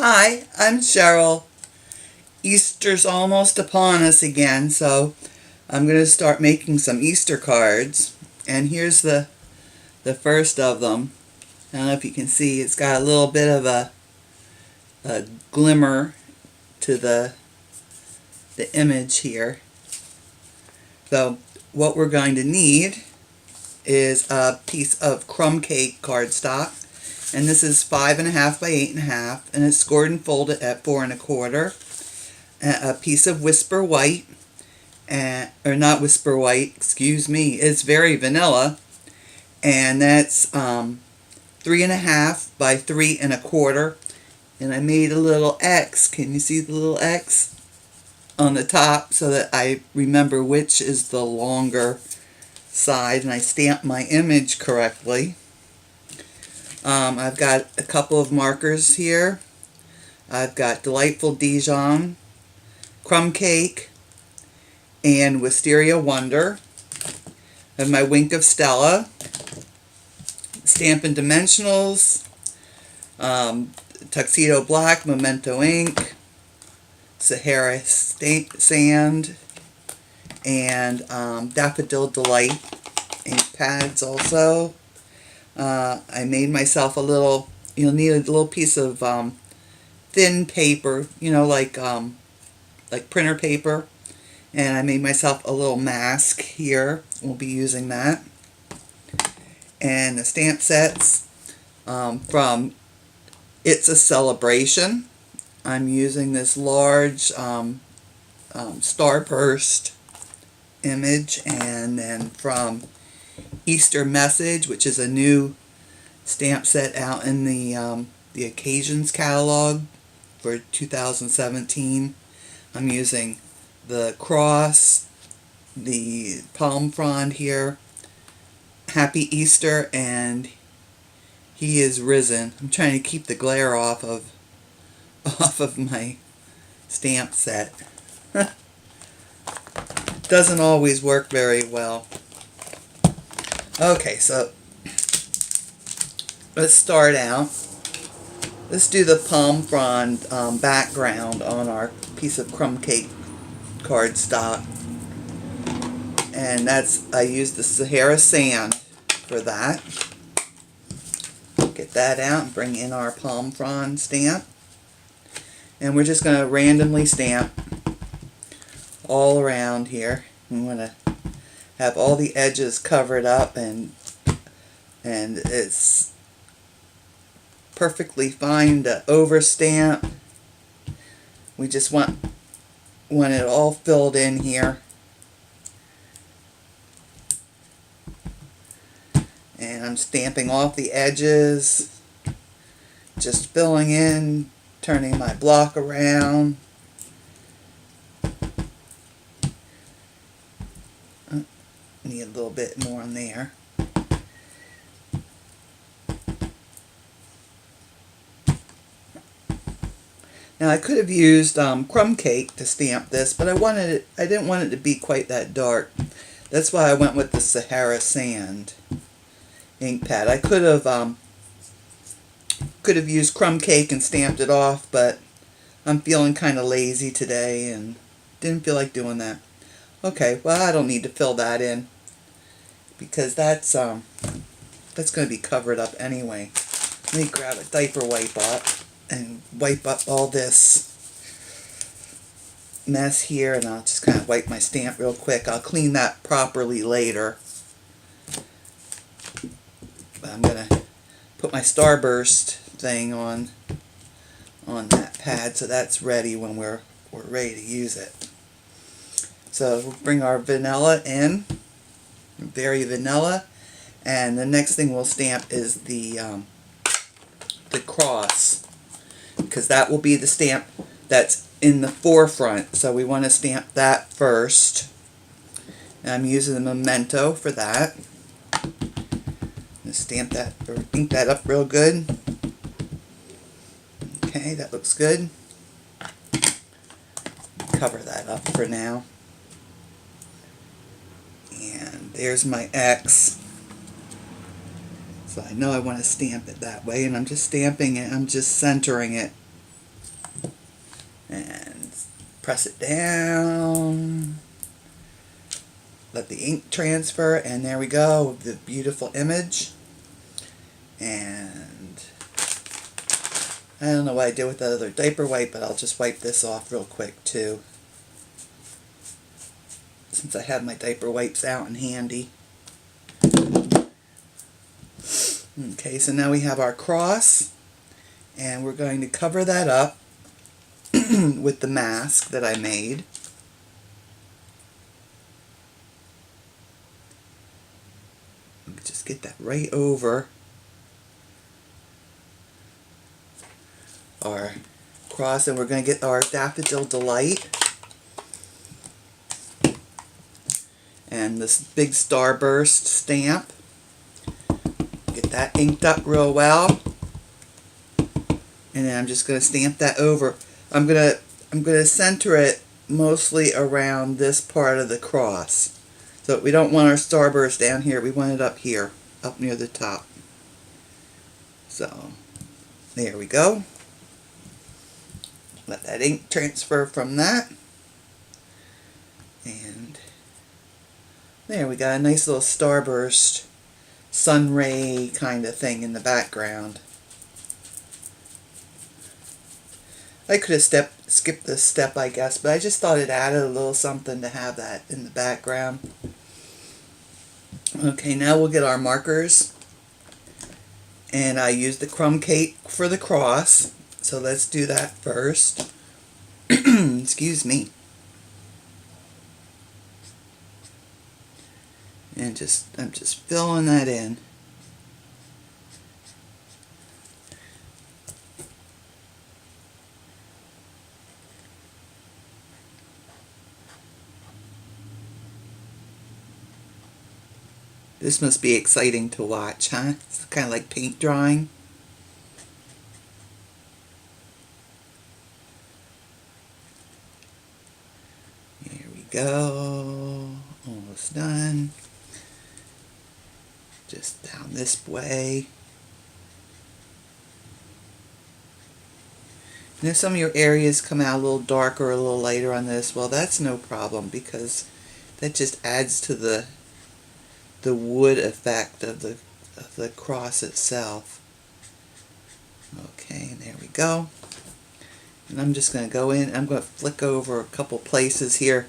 Hi, I'm Cheryl. Easter's almost upon us again, so I'm going to start making some Easter cards. And here's the first of them. I don't know if you can see, it's got a little bit of a glimmer to the image here. So what we're going to need is a piece of Crumbcake cardstock. And this is 5.5 by 8.5, and it's scored and folded at 4 1/4. A piece of Whisper White, or not Whisper White, excuse me, it's very vanilla, and that's 3.5 by 3 1/4. And I made a little X. Can you see the little X on the top so that I remember which is the longer side, and I stamped my image correctly. I've got a couple of markers here. I've got Delightful Dijon, Crumbcake, and Wisteria Wonder. I have my Wink of Stella, Stampin Dimensionals, Tuxedo Black, Memento ink, Sahara sand, and Daffodil Delight ink pads also. I made myself a little, you'll need a little piece of thin paper, like printer paper. And I made myself a little mask here. We'll be using that. And the stamp sets from It's a Celebration. I'm using this large starburst image, and then from Easter Message, which is a new stamp set out in the Occasions catalog for 2017. I'm using the cross, the palm frond here, Happy Easter, and He is Risen. I'm trying to keep the glare off of my stamp set. Doesn't always work very well. Okay, so let's start out. Let's do the palm frond background on our piece of Crumbcake cardstock. And I used the Sahara sand for that. Get that out and bring in our palm frond stamp. And we're just going to randomly stamp all around here. We want to have all the edges covered up, and it's perfectly fine to overstamp. We just want it all filled in here. And I'm stamping off the edges, just filling in, turning my block around. Need a little bit more in there. Now I could have used Crumbcake to stamp this, but I didn't want it to be quite that dark. That's why I went with the Sahara sand ink pad. I could have used Crumbcake and stamped it off, but I'm feeling kind of lazy today and didn't feel like doing that. Okay, well, I don't need to fill that in because that's going to be covered up anyway. Let me grab a diaper wipe up and wipe up all this mess here, and I'll just kind of wipe my stamp real quick. I'll clean that properly later. But I'm going to put my starburst thing on that pad, so that's ready when we're ready to use it. So we'll bring our vanilla in, very vanilla, and the next thing we'll stamp is the cross, because that will be the stamp that's in the forefront. So we want to stamp that first. And I'm using the Memento for that. Stamp that, or ink that up real good. Okay, that looks good. Cover that up for now. And there's my X. So I know I want to stamp it that way, and I'm just stamping it, I'm just centering it And press it down. Let the ink transfer, and there we go, the beautiful image. And I don't know what I did with that other diaper wipe, but I'll just wipe this off real quick too, since I have my diaper wipes out and handy. Okay, so now we have our cross, and we're going to cover that up with the mask that I made. Just get that right over our cross, and we're going to get our Daffodil Delight and this big starburst stamp. Get that inked up real well, and then I'm just going to stamp that over. I'm going to center it mostly around this part of the cross. So we don't want our starburst down here, we want it up here, up near the top. So there we go. Let that ink transfer from that. And there we got a nice little starburst sun ray kind of thing in the background. I could have skipped this step, I guess, but I just thought it added a little something to have that in the background. Okay, now we'll get our markers. And I used the Crumbcake for the cross, so let's do that first. Excuse me. And I'm just filling that in. This must be exciting to watch, huh? It's kind of like paint drawing. Here we go. Almost done. Just down this way. And if some of your areas come out a little darker or a little lighter on this, well, that's no problem, because that just adds to the wood effect of the cross itself. Okay, and there we go. And I'm just going to go in, I'm going to flick over a couple places here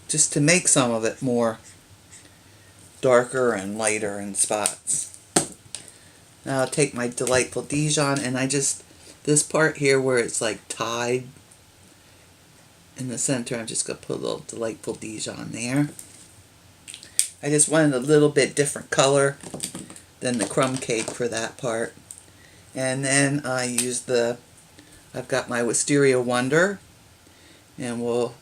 just to make some of it more darker and lighter in spots. Now I'll take my delightful Dijon, and this part here where it's like tied in the center, I'm just going to put a little delightful Dijon there. I just wanted a little bit different color than the Crumbcake for that part. And then I used I've got my Wisteria Wonder, and we'll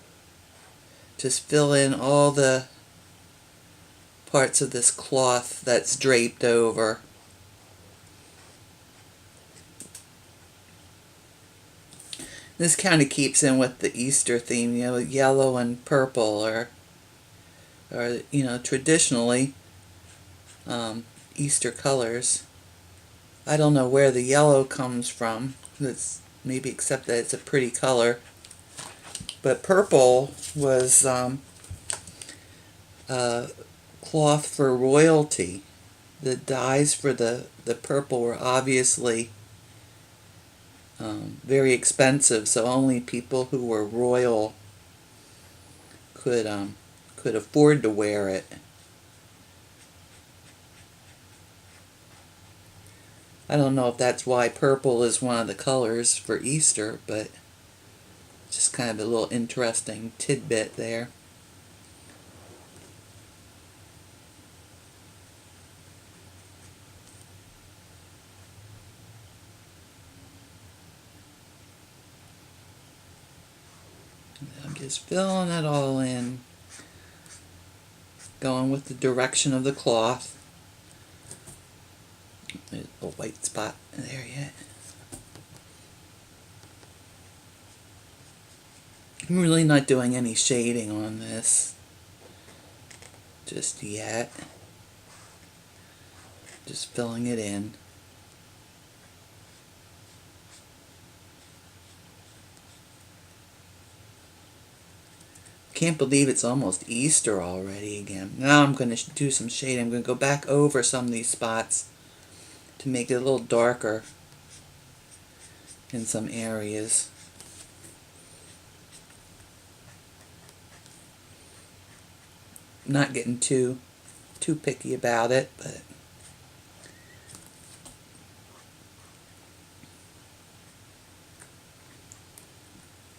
just fill in all the parts of this cloth that's draped over. This kind of keeps in with the Easter theme, you know, yellow and purple are you know, traditionally Easter colors. I don't know where the yellow comes from. It's maybe except that it's a pretty color. But purple was cloth for royalty. The dyes for the purple were obviously very expensive, so only people who were royal could afford to wear it. I don't know if that's why purple is one of the colors for Easter, but just kind of a little interesting tidbit there. I'm just filling it all in, going with the direction of the cloth. There's a white spot there yet. I'm really not doing any shading on this just yet. Just filling it in. Can't believe it's almost Easter already again. Now I'm going to do some shading. I'm going to go back over some of these spots to make it a little darker in some areas. Not getting too picky about it, but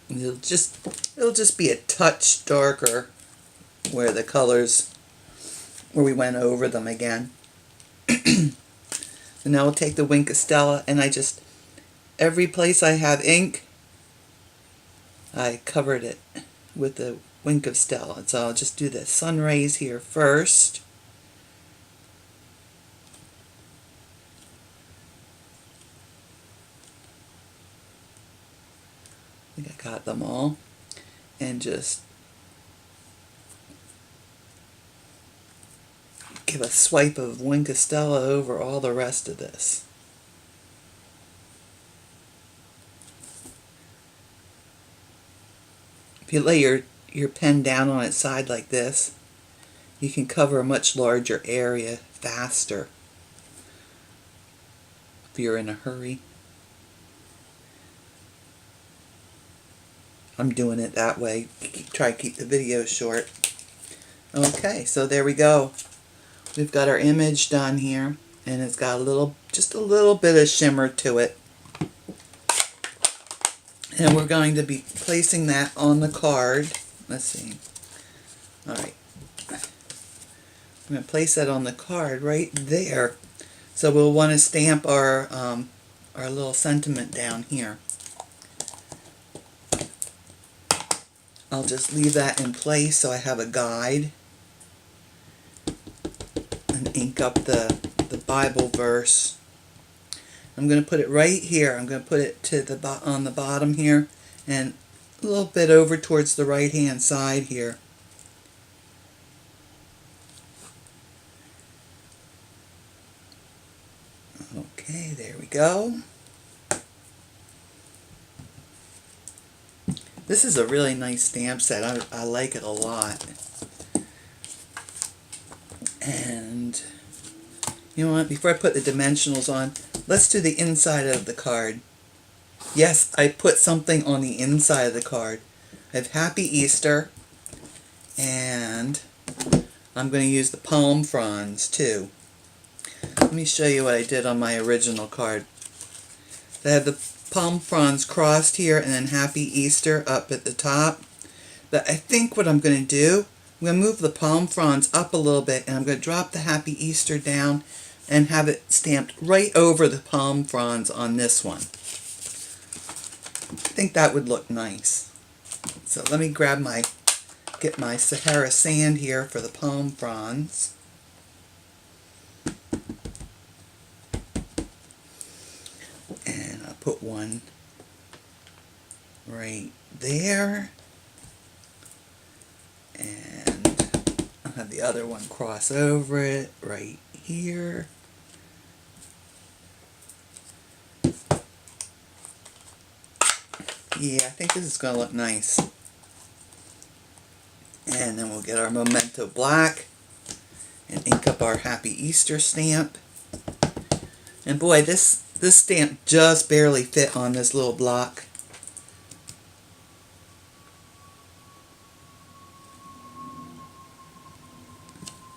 it'll just be a touch darker where the colors, where we went over them again. And now we'll take the wink of Stella, and every place I have ink, I covered it with the wink of Stella. So I'll just do the sun rays here first. I think I got them all. And just give a swipe of wink of Stella over all the rest of this. If you lay your pen down on its side like this, you can cover a much larger area faster if you're in a hurry. I'm doing it that way. Try to keep the video short. Okay, so there we go. We've got our image done here, and it's got just a little bit of shimmer to it. And we're going to be placing that on the card. Let's see. Alright. I'm going to place that on the card right there. So we'll want to stamp our little sentiment down here. I'll just leave that in place so I have a guide. And ink up the Bible verse. I'm going to put it right here. I'm going to put it to on the bottom here, and a little bit over towards the right hand side here. Okay, there we go. This is a really nice stamp set. I like it a lot. And you know what, before I put the dimensionals on, let's do the inside of the card. Yes, I put something on the inside of the card. I have Happy Easter, and I'm going to use the palm fronds too. Let me show you what I did on my original card. I have the palm fronds crossed here and then Happy Easter up at the top. But I think what I'm going to do, I'm going to move the palm fronds up a little bit, and I'm going to drop the Happy Easter down and have it stamped right over the palm fronds on this one. I think that would look nice. So let me get my Sahara sand here for the palm fronds. And I'll put one right there. And I'll have the other one cross over it right here. Yeah, I think this is going to look nice. And then we'll get our Memento black and ink up our Happy Easter stamp. And boy, this stamp just barely fit on this little block.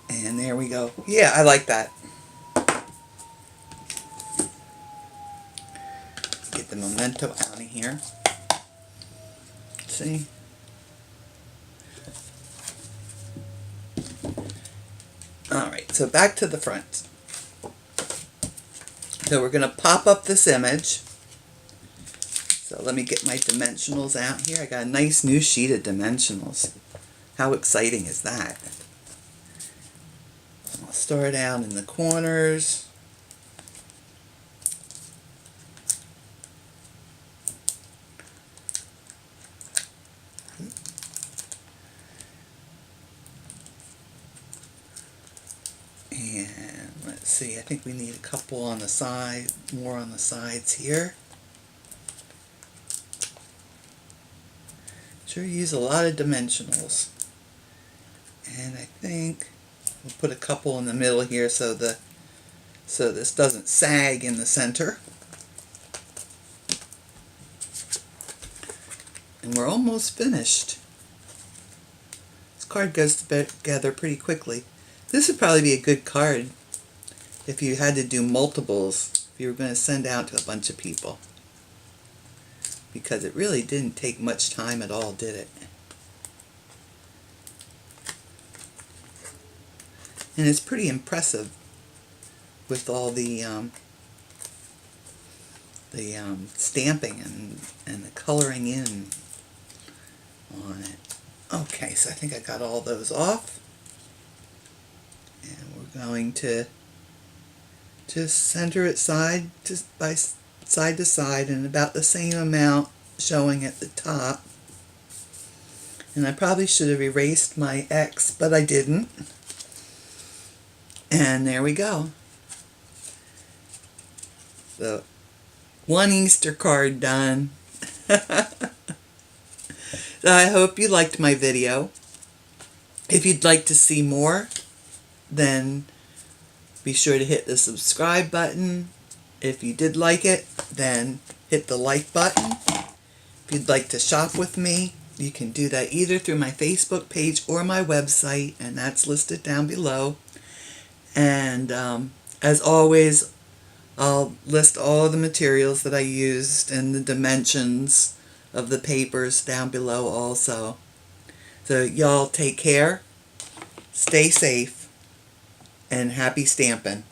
And there we go. Yeah, I like that. Get the Memento out of here. See? Alright, so back to the front. So we're going to pop up this image. So let me get my dimensionals out here. I got a nice new sheet of dimensionals. How exciting is that? I'll start out in the corners. And let's see, I think we need a couple on the side, more on the sides here. Sure use a lot of dimensionals. And I think we'll put a couple in the middle here so this doesn't sag in the center. And we're almost finished. This card goes together pretty quickly. This would probably be a good card if you had to do multiples, if you were going to send out to a bunch of people. Because it really didn't take much time at all, did it? And it's pretty impressive with all the stamping and the coloring in on it. Okay, so I think I got all those off. And we're going to just center it side to side and about the same amount showing at the top. And I probably should have erased my X, but I didn't. And there we go. So, one Easter card done. So I hope you liked my video. If you'd like to see more, then be sure to hit the subscribe button. If you did like it, then hit the like button. If you'd like to shop with me, you can do that either through my Facebook page or my website, and that's listed down below. And as always, I'll list all the materials that I used and the dimensions of the papers down below also. So y'all take care, stay safe, and happy stamping.